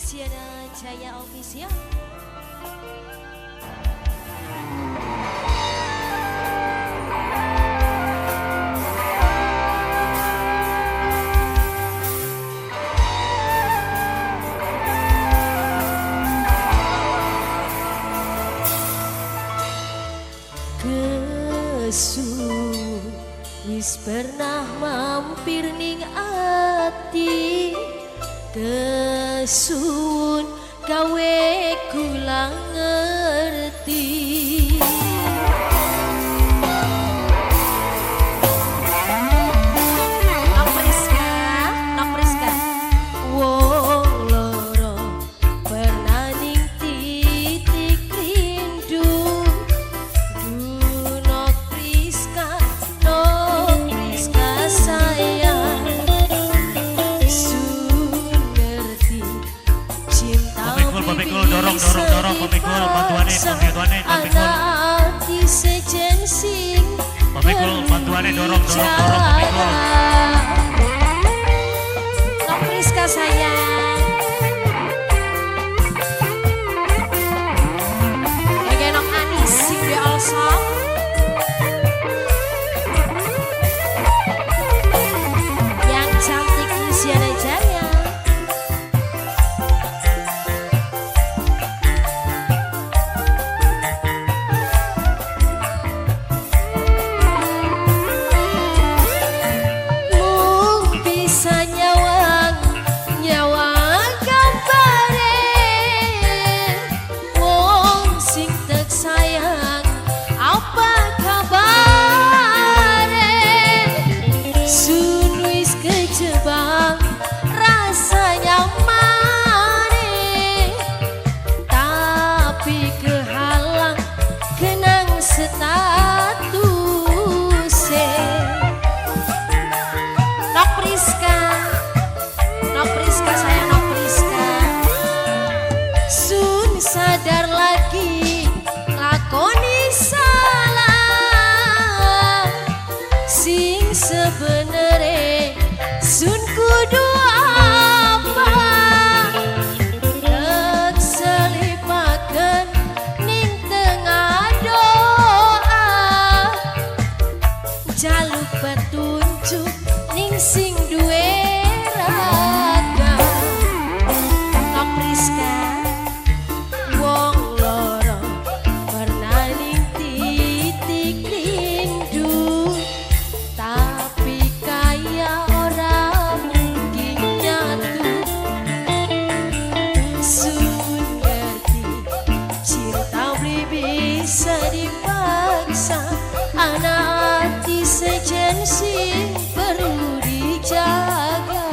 Siana Jaya Official. Kesun wis pernah mampir ning ati, kesun gawe kula ngerti. Nok Priska, wong loro pernah ning titik rindu. Nok Priska sayang, sun ngerti cinta. Pemikul dorong pemikul bantuane Anak sejen sing pemikul bantuane dorong pemikul. Nok Priska sayang, Nok Anis sing di Alsop. Yang cantik Luciana Jaya. Sadar lagi lakoni salah, sing sebenere sun kudu apa, tek selipaken ning tengah doa, jaluk petunjuk ning sing duwe raga. Nok Priska, wong loro pernah ning titik rindu, tapi kaya ora mungkin nyatu. Sun ngerti cinta beli bisa dipaksa, anak hati sejen sing perlu dijaga.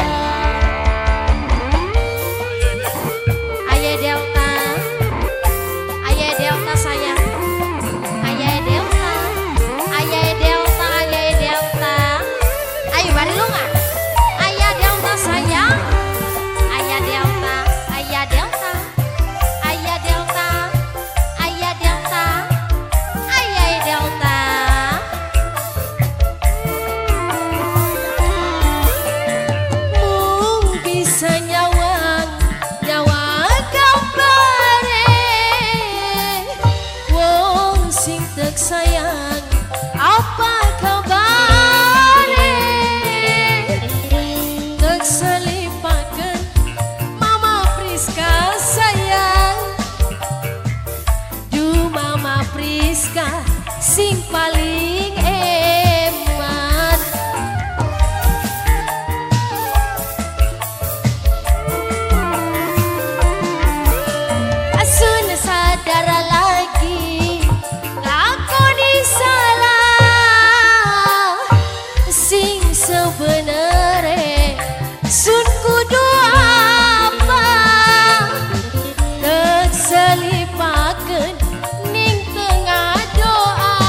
Sayang, apa kabare? Tek selipaken Mama Priska sayang, du Mama Priska sing paling emat. Asun sadar lagi salah, sing sebenere sun kudu apa, tek selipaken ning tengah doa,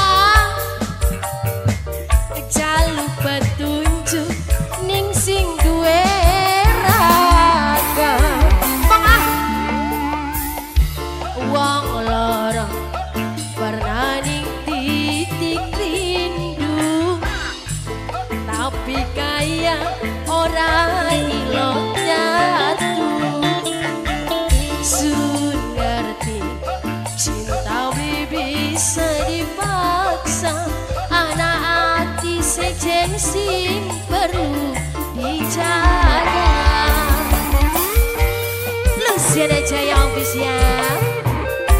Luciana Jaya Official,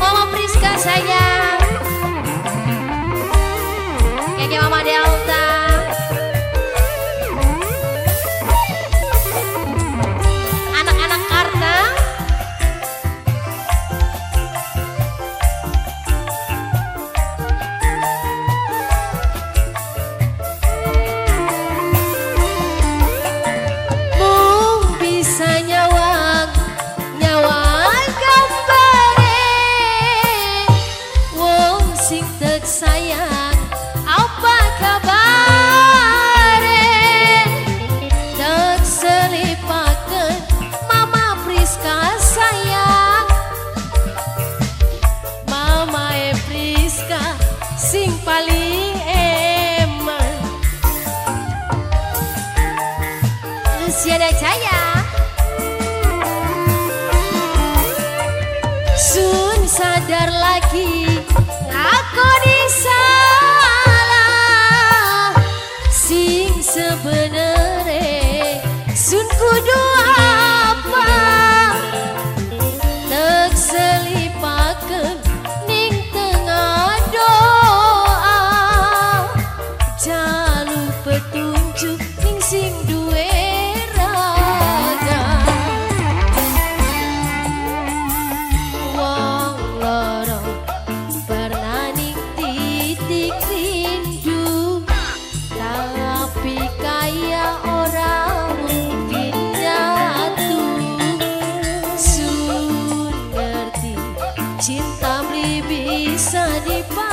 Mama Priska sayang, Keke Mama Delta, anak-anak Karta, mung bisa nyawang gambare, wong sing tek sayang apa kabare, tek selipaken Mama Priska sayang, Mama Priska sing paling eman. Luciana Jaya sun sadar lagi aku disalah, sing sebenere sun kudu apa, tek selipaken ning tengah doa, jaluk petunjuk ning sing duwe raga. Wong loro pernah ning titik rindu, tapi kaya orang mungkin nyatu. Sun ngerti cinta beli bisa dipakai.